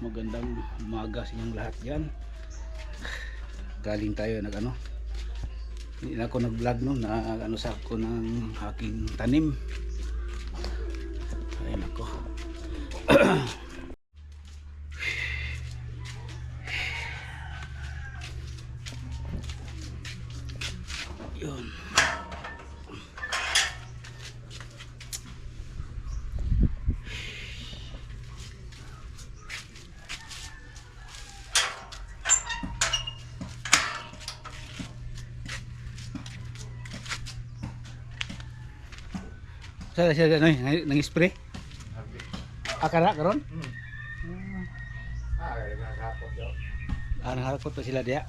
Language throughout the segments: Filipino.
magandang umaga sa inyong lahat dyan. Galing tayo hindi na ako nag vlog no, na sa ako ng aking tanim. Ayun ako. Yun. Sa nang spray. Akara karon? Nangharapot pa sila diya.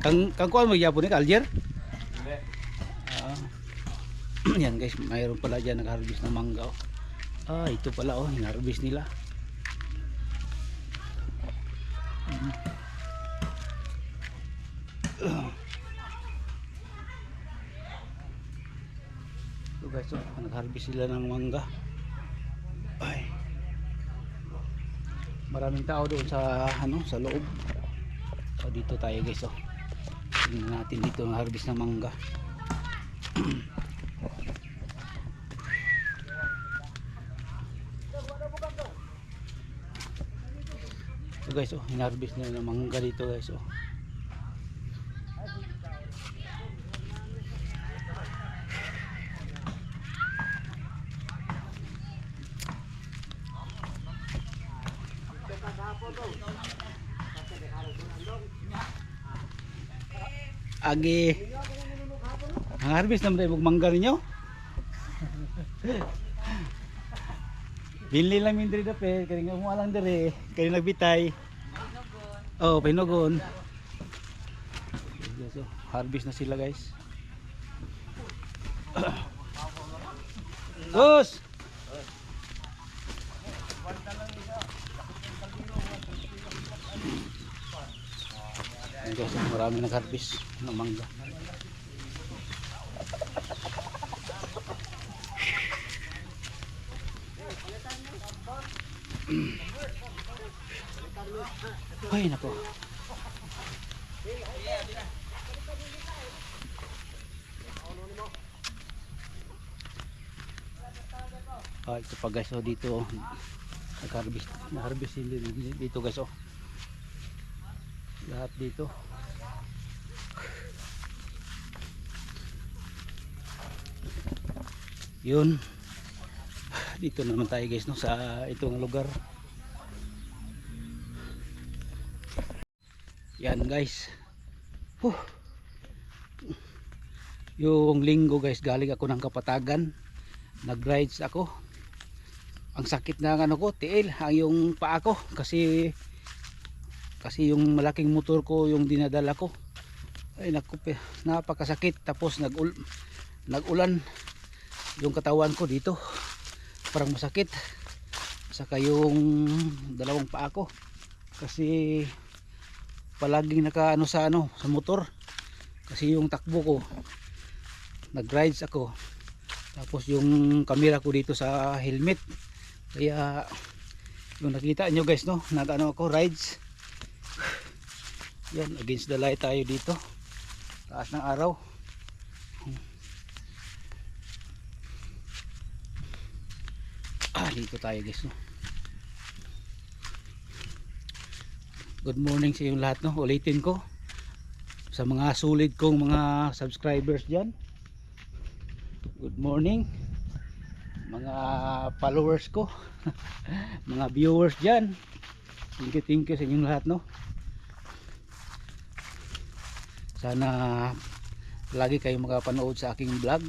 Kang kuan mo gyapon ni Alger? Yan guys, mayroon pala diyan nag-harvest ng mangga. Ito pala hinarvest nila. Ito guys, nag-harvest sila ng mangga. Ay. Maraming tao doon sa sa loob. Dito tayo guys. Tingnan natin dito ang harvest ng mangga. So guys, hinarvest nila ng mangga dito guys. Agi ang harvest naman tayo mangga ninyo. Binli lang min diri dape kaya nga mo lang diri kaya nagbitay. Pinugon. So, harvest na sila guys. Gus. Guys, marami nag-harvest ng mangga. Ay nako. Ito pa guys, dito nag-harvest dito guys. Lahat dito. Yun. Dito naman tayo guys sa itong lugar. Yan guys. Yung linggo guys, galing ako ng Kapatagan. Nag-rides ako. Ang sakit na ko, tiil, yung paa ko kasi yung malaking motor ko yung dinadala ko. Ay naku, napakasakit. Tapos nag-ulan yung katawan ko dito. Parang masakit. Saka yung dalawang paa ko kasi palaging naka sa motor. Kasi yung takbo ko, nag-rides ako. Tapos yung camera ko dito sa helmet. Kaya yung nakita nyo guys ako rides. Yan, against the light tayo dito. Taas ng araw. Dito tayo guys Good morning sa inyong lahat Ulitin ko sa mga sulit kong mga subscribers diyan. Good morning mga followers ko. Mga viewers diyan. Thank you sa inyong lahat Sana lagi kayong makapanood sa aking vlog.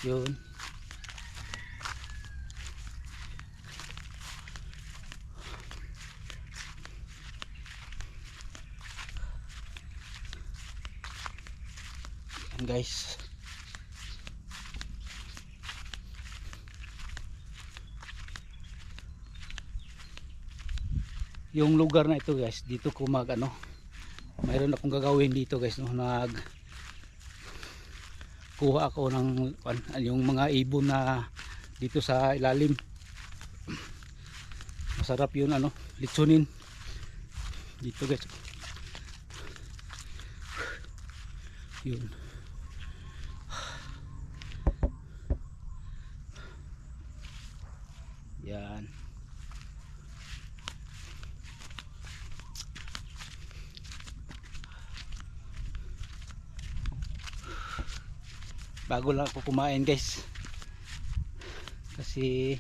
Yun. Yan guys. Yung lugar na ito guys, dito ko mayroon akong gagawin dito guys kuha ako ng yung mga ibon na dito sa ilalim. Masarap yun litsunin dito guys. Yun. Yan. Bago lang ako kumain guys, kasi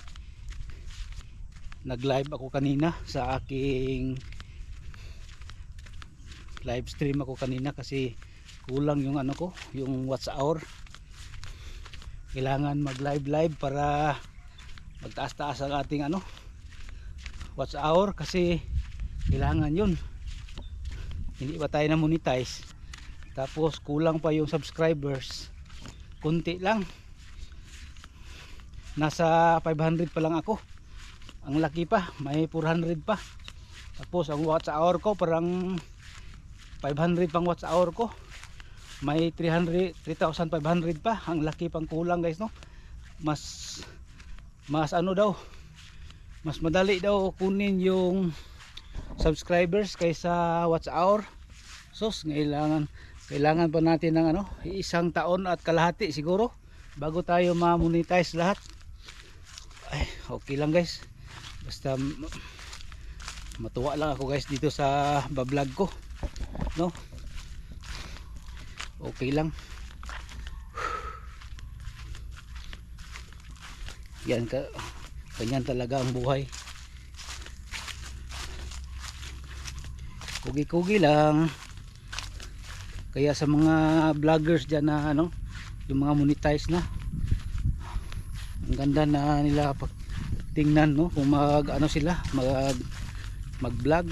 nag live ako kanina sa aking live stream ako kanina, kasi kulang yung ko, yung watch hour. Kailangan mag live para magtaas-taas ang ating watch hour, kasi kailangan yun. Hindi pa tayo na monetize, tapos kulang pa yung subscribers, kunti lang, nasa 500 pa lang ako. Ang laki pa, may 400 pa. Tapos ang watch hour ko parang 500 pang watch hour ko, may 3,500 pa. Ang laki pang kulang guys, no? Mas daw, mas madali daw kunin yung subscribers kaysa watch hour. Sus, kailangan pa natin ng isang taon at kalahati siguro bago tayo ma-monetize lahat. Ay, okay lang guys, basta matuwa lang ako guys dito sa bablog ko, no? Okay lang. Yan ganyan talaga ang buhay. Kugi-kugi lang. Kaya sa mga vloggers dyan na yung mga monetize na, ang ganda na nila tingnan, no? Kung sila mag vlog,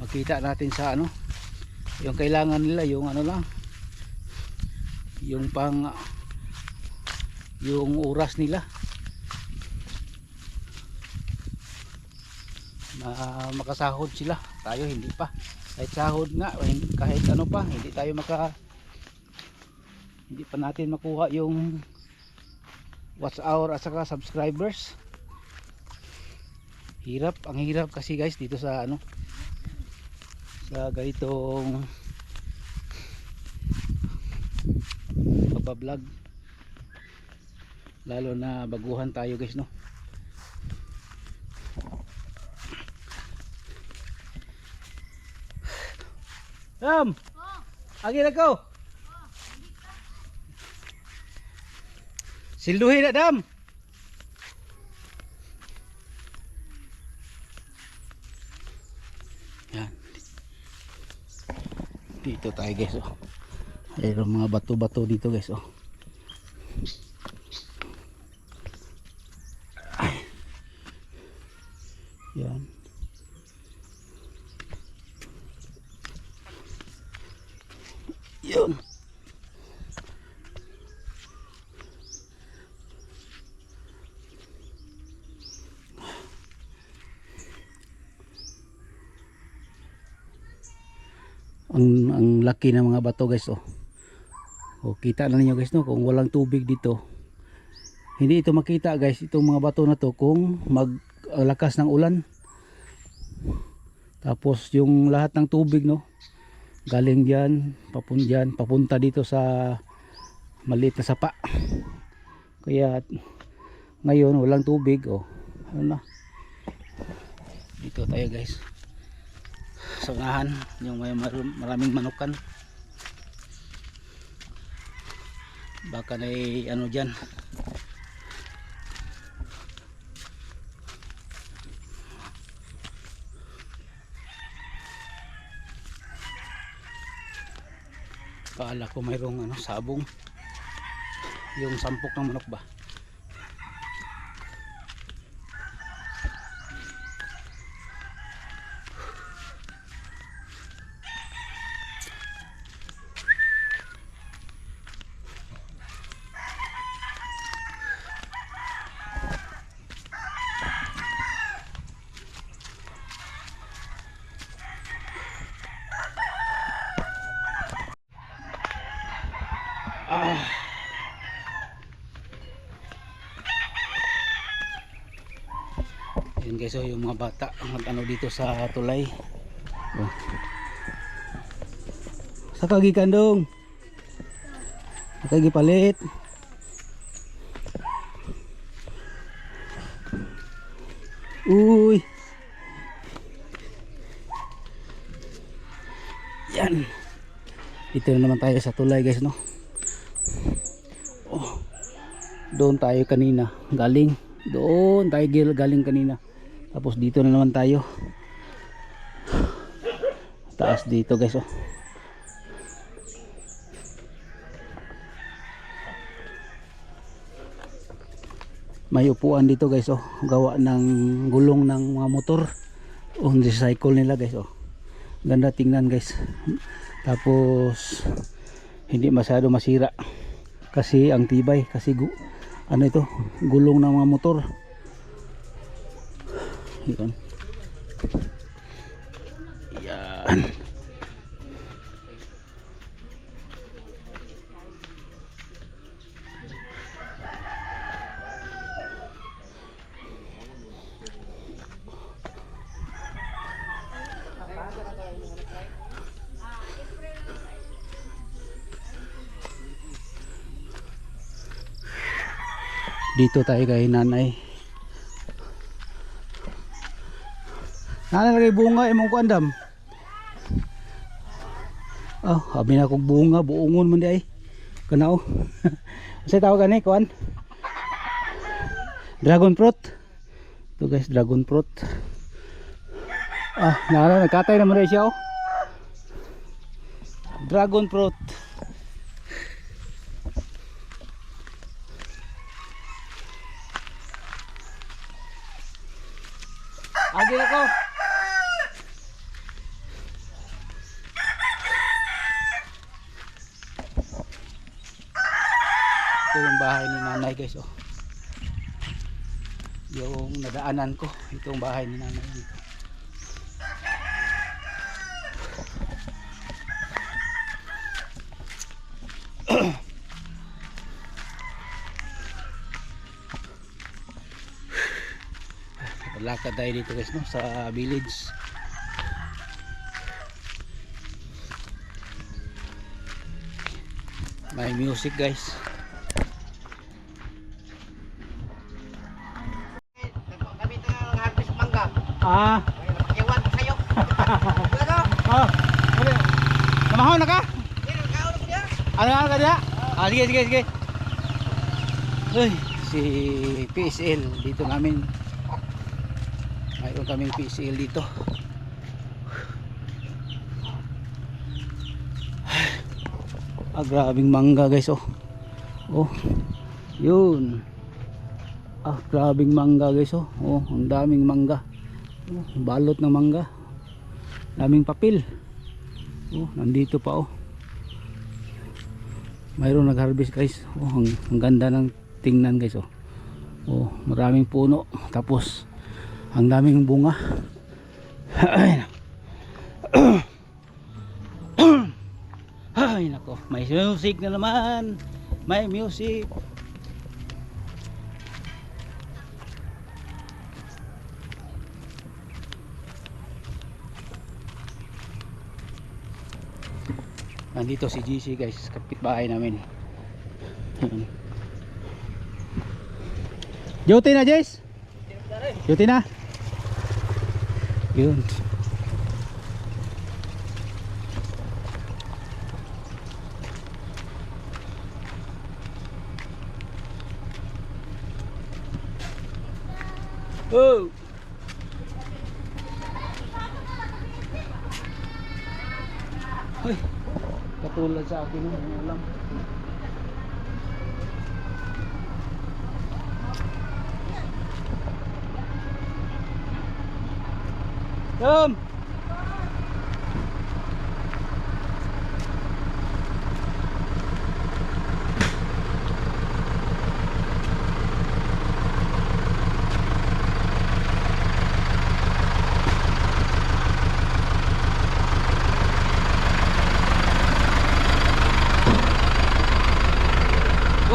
makita natin sa yung kailangan nila, yung lang, yung yung oras nila na makasahod sila. Tayo hindi pa, kahit sahod nga, kahit pa, hindi pa natin makuha yung watch hour at saka subscribers. Ang hirap kasi guys dito sa sa ganitong pagbablog, lalo na baguhan tayo guys, no? Dam! Agi na ko! Silduhin na dam! Yan. Dito tayo guys, oh. Mayroong mga bato-bato dito guys, oh. Yan. Yun. Ang laki ng mga bato guys, oh. O, kita na niyo guys, no, kung walang tubig dito, hindi ito makita guys, itong mga bato na to, kung maglakas ng ulan. Tapos yung lahat ng tubig, no, galing diyan, papunta dito sa maliit na sapa. Kaya ngayon walang tubig, oh. Dito tayo guys, sa unahan, yung may maraming manukan. Baka na dyan. Paala ko mayroong sabong, yung sampok ng manok ba. Ah. Ayun guys, yung mga bata ang ano dito sa tulay. Oh. Sa kagikan dong. Sa kagipalit. Uy. Yan. Dito na naman tayo sa tulay guys, no. Oh. Doon tayo kanina galing. Doon tayo galing kanina. Tapos dito na naman tayo. Taas dito guys, oh. May upuan dito guys, oh. Gawa ng gulong ng mga motor. Oh, recycle nila guys, oh. Ganda tingnan guys. Tapos hindi masyado masira. Kasi ang tibay, kasi ano ito, gulong ng mga motor. Yan. Yan. Dito tayo kay nanay. Nanay lagay bunga imong kuandam. Oh, habi na kog bunga, buongon man di ay. Kanao. Say tawag gani kuan? Dragon fruit. Ito guys, dragon fruit. Ah, nagkatay naman rin siya, oh. Dragon fruit. Agil ako. Ito yung bahay ni nanay guys, oh. Yung nadaanan ko, ito yung bahay ni nanay dito. Lakad tayo dito guys, no, sa village. May music guys. Kami ng harvest mangga. Ah. Yawan kayo. Oh. Namahon na ka? Ano ka dia? Ah, sige sige sige. Uy, si PSL dito namin. Mayroon kaming PCL dito. Ah, grabing mangga guys, oh. Oh. Yun. Ah, grabing mangga guys, oh. Oh, ang daming mangga. Oh, balot ng mangga. Daming papel. Oh, nandito pa, oh. Mayroon nag-harvest guys. Oh, ang ganda ng tingnan guys, oh. Oh, maraming puno. Tapos ang daming bunga. Ay nako, may music na naman. May music. Nandito si GC guys, kapitbahay namin. Duty na Jess? Duty na? Yun. Oh. Hoy. Katulad sa akin ng ulam. Come.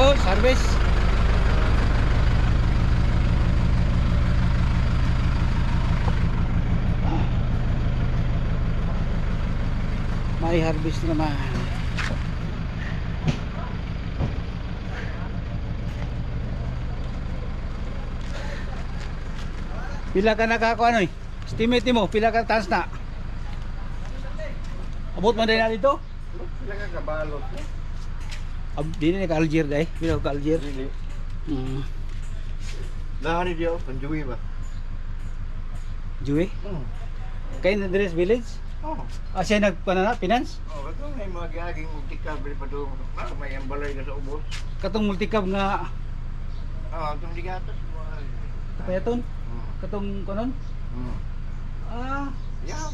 Go, service. May harvest naman. Pila ka nakakuha ano eh? Estimate mo, pila ka tans na? Abot man din na dito? Sila ka kabalot. Dini ka Algier dai, pila ka Algier. Dili. Hmm. Ni dia penjui ba? Juwe? Kay na Dres Village? Oh. Siya nagpanana finance? Oh, kato may mga aging multikal bali pa doon. May ambalay ka sa ubos. Katong multicab nga Ah, itong ligatas mo. kapayaton? Katong kanon? Ah, Yeah.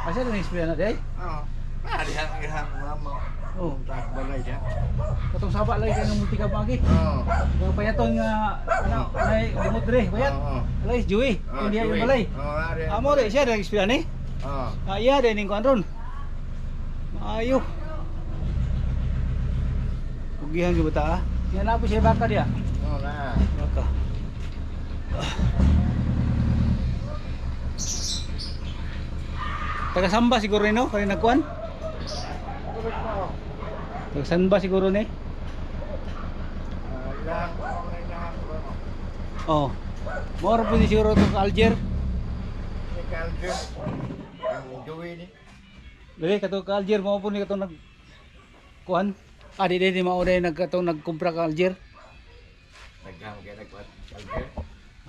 asa na explain na day? Oh. Dihan mama. Oh, Tak balay dia. katong saba lagi kay ng multicab agi. Oh. Nga payaton nga ano, nay limot dre, bayat. Oh. Alay, Juwe. Hindi yung balay. Oh, ari. Amo re siya nag-explain ni. Oh. Iya din ning kuan ron. Maayo. Ugihan gyud ta. Yan na po siya baka dia. Oh, na. Baka. Taga Samba siguro ni no, kani nagkuan. Taga Samba siguro ni. Ilang. Oh. More po ni siguro to sa Algier. Kalje. Ang duwi ni. Dili kato ka Algier mo po ni kato nag kuan. Di mao day nagkatong nagkumpra ka Algier. Nagham kay nagkuat kalje.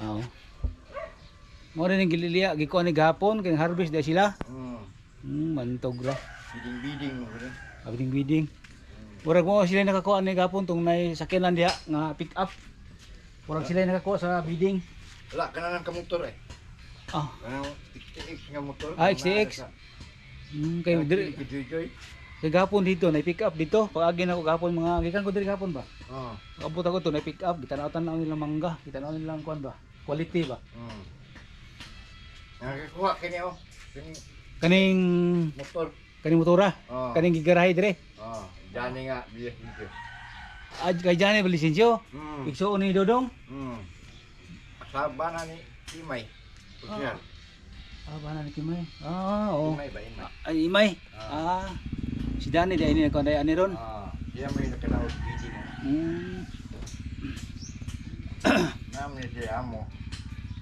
Oo. Mo rin ang gililiya, gikuan ni gapon kay harvest day sila. Mantog ra. Biding mo rin. Abiding-biding. Murag mo sila nakakuha ni gapon tong nay sakyanan diha nga pick up. Murag sila nakakuha sa bidding. Wala ka na ng kamotor eh. Ah, Ano, XTX nga motor. XTX. Kay diri kay gapon dito na pick up dito. Pag-agi na ko gapon mga gikan ko diri gapon ba. Oo. Abot ako to na pick up, gitanaw-tanaw nila mangga, gitanaw nila kuan ba. Quality ba. Nakakuha kini oh. Kini Kaning motor. kaning motora, Oo. kaning gigarahe dire. Oo. Dani nga biya dito. Kay jani ba lisensyo? Igsuon ni Dodong. Asaba na ni Imay. Pusyal. Ba na ni Kimay? Oo. Imay ba Imay? Ay, Imay. Si Dani dia ini nagkuhan ani ron. Siya may nakalaot dito na. Namin siya amo.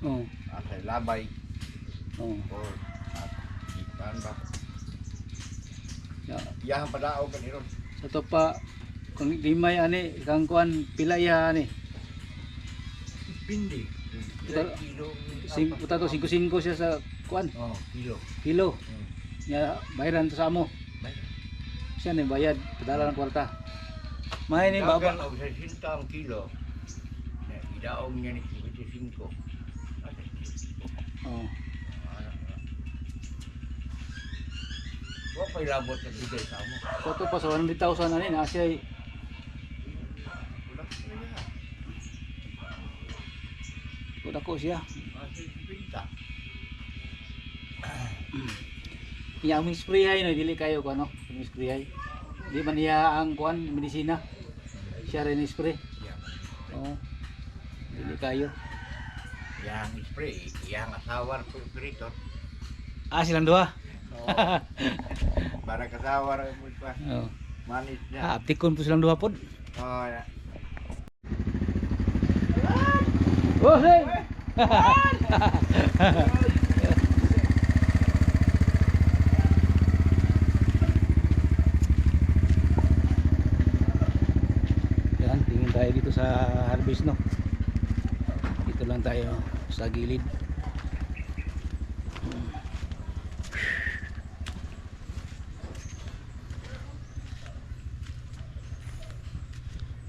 Oh. Asay labay. Oh. Or ipan ba? Ya, Iyahan padao ka ni ron. sa to pa kung Imay ani kang kuan pila ya ani. Pindi. Ito- Kilo. Uta to 5 siya sa kuan Oh, kilo. kilo. Ya bayaran to sa amo. Siya ni bayad padala ng kwarta. May ni baba. Dagan og sa sinta ang kilo. Idaog niya ni 55. Oh. Wa pay labot sa bigay sa amo. Sa to pa sa 100,000 ani na siya Wala ko niya. dako siya. Asay pinta. Iya aming sprayhay no dili kayo ko ano, aming sprayhay. Di man niya ang kuan medisina. Siya rin spray. Yang Oh. Dili kayo. yang spray, yang asawar pirito. Silang duha. Para kasawar mo pa. Oh. Manis niya. Aptikon po silang duha pod. Oh, ya. Oh, hey. Yan, tingin tayo dito sa harvest no. Dito lang tayo sa gilid.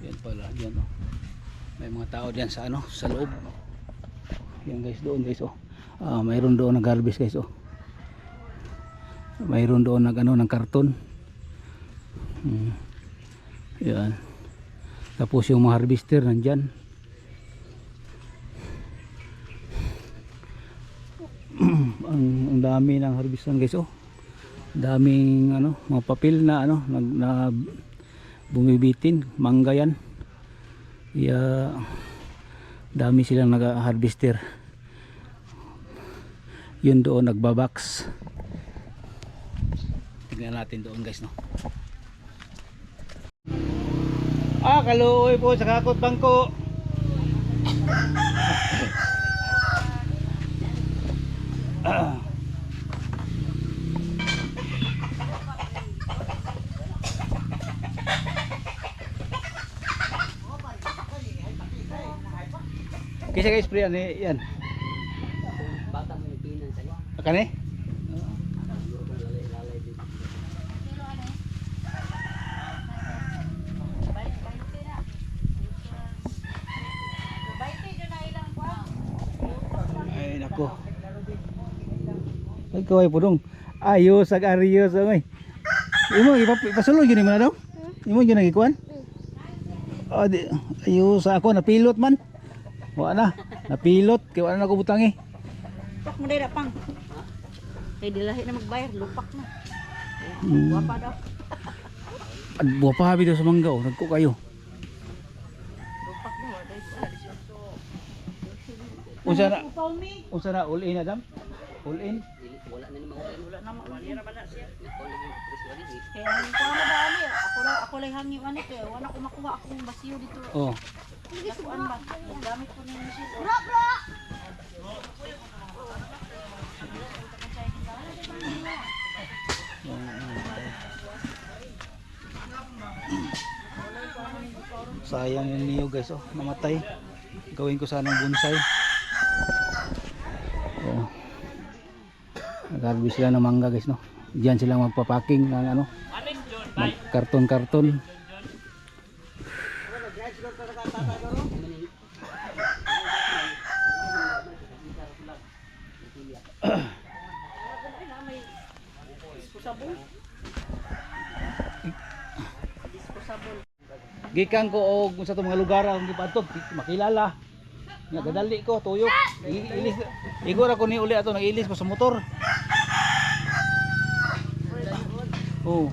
Yan pala, yan no. May mga tao diyan sa ano, sa loob. Yan guys, doon guys oh. Mayroon doon nag-harvest guys oh. Mayroon doon nag ano ng karton. Yan. Tapos yung mga harvester nandyan. ang dami ng harvestan guys oh. Daming ano, mga papel na ano, na bumibitin, mangga yan. Dami silang nag-harvester. Yun doon nagbabox. tingnan natin doon guys, no. Kaluoy po sa kakot bangko. Kisa guys, pre, ano yan? Akan eh? Ay nako. Ay kaway po dong. Ayos ag arios oy. Imo ipasulod gyud man daw? Imo gyud nagikuan? Ayos ako na pilot man. Wa na. Napilot kay wala na ko butangi. Lupak mo dira pang. Kay dilahi na magbayar, lupak na. Wapa daw. Buwa pa habi daw sa mangga, nagko kayo. Lupak mo wa dai sa. Unsa na all in Adam? All in? Wala na man siya. Kaya ang kuha na ba ani? Ako lang hangi ani kay wala ko makuha akong basiyo dito. Oh. Kuan ba? Gamit ko na ni siya. Sayang yung niyo guys, oh, namatay. Gawin ko sanang bonsai. Oh. Nag-harvest sila ng mangga guys, no. Diyan sila magpapaking ng ano, karton-karton. Gikan ko og sa mga lugar ang gipadto makilala. Nga gadali ko tuyok. Ilis igor ako ni uli ato nagilis ko sa motor. Oh.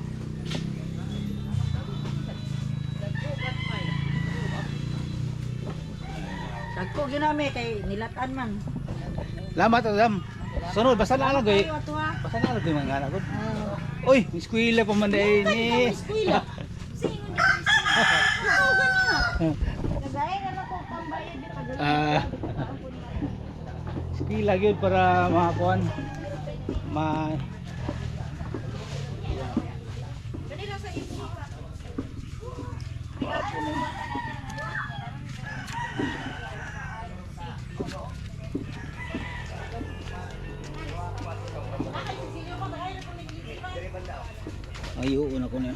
Dagko ginami kay nilatan man. Lamat Adam. Sunod basta na lang koy. Ato ha. Basta na lang koy mga anak ko. Oy, eskwela pa man day ni. Eskwela. Ikaw gani ha. Nagay na ko pambayad dito. Eskwela gyud para makakuan. Kanila sa ipo. Ayun ako na.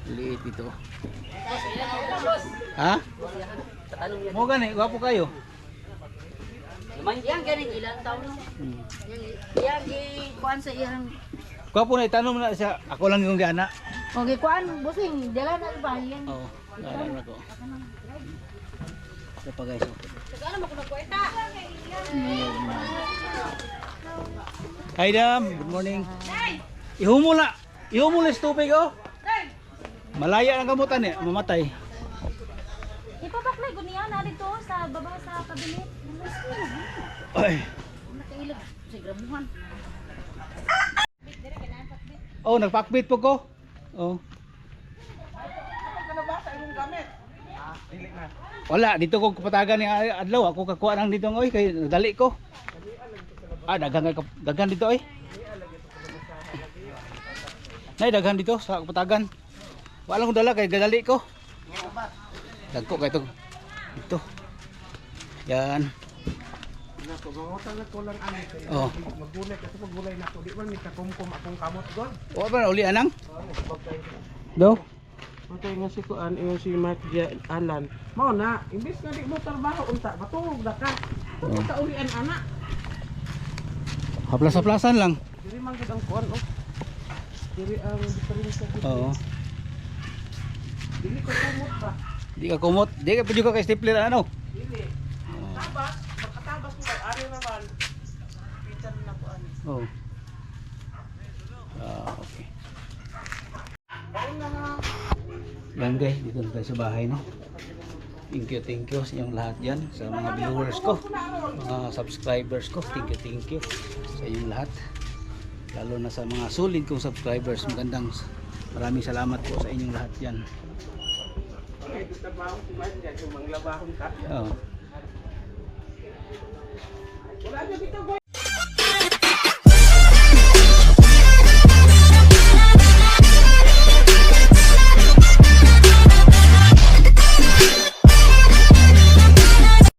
Liit ito. Ha? Mo gani, gwapo kayo. Yang ganing ilang taon no. Yang gi kuan sa iyang Gwapo na itanong na siya. Ako lang yung gana. okay kuan busing dala na ba yan. Oo, gana ko. Ito pa guys. Tagala mo ko nagkwenta. Hi Dam, good morning. Ihumula. Ihumula sa tubig oh. Malaya ang gamutan eh, mamatay. Ipabaklay ko niya na dito sa baba sa kabinet. Ay. Nakailag sa grabuhan. Oh, nagpakbit po ko. Oh. Wala, dito ko kapatagan ni adlaw. Ako kakuha nang dito oy kay dali ko. Daghan dito oy. Nay daghan dito sa kapatagan. Wala ko dala kay gadali ko. Dagko kay to. Ito. Yan. Nako mangutan na ko lang ani kay Oh. magulay kasi magulay na ko di man mi kakumkum akong kamot god. Wa ba uli anang? Do. Okay nga si kuan iyo si Mark Alan. Mao na imbis nga di mo trabaho unta matulog na ka. Kung ka ulian ana. Haplas-haplasan lang. Diri man gid ang kuan oh. Diri ang diferensya gid. Oo. Dili ko kamot ba. Di ka kumot. Di ka pwede ka kay stapler ano? Dili. Tabas, pagkatabas mo ari naman. Pitan na ko ani. Oh. Okay. Yan guys, dito na tayo sa bahay no. Thank you sa inyong lahat dyan, sa mga viewers ko, mga subscribers ko. Thank you sa inyong lahat. lalo na sa mga solid kong subscribers. Maraming salamat po sa inyong lahat yan. Okay, ito trabaho si Madja, yung manglabahon ka. Oo. Wala nyo dito boy.